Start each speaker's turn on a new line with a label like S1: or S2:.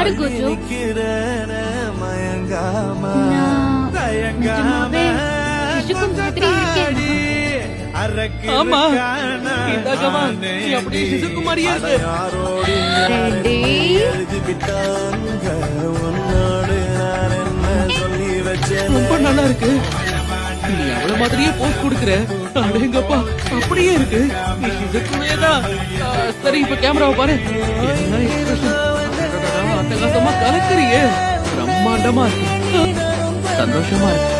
S1: பாரு கோஜோ, நான் நிஜமாவே சிசுக்கு மாதிரி இருக்கேன்.
S2: ஆமா இதாகமா நீ அப்படியே சிசுகுமாரியா இருக்கு.
S1: ரெடி
S2: ரொம்ப நல்லா இருக்கு. நீ அவள மாதிரியே போஸ் கொடுக்கற. அடேங்கப்பா அப்படியே இருக்கு. நீ சிசுக்குமேதான். சரி இப்ப கேமராவை பாரு. என்ன expression. அட்டகாசமா கலக்குறியே. பிரம்மாண்டமா இருக்கு. சந்தோஷமா இருக்கு.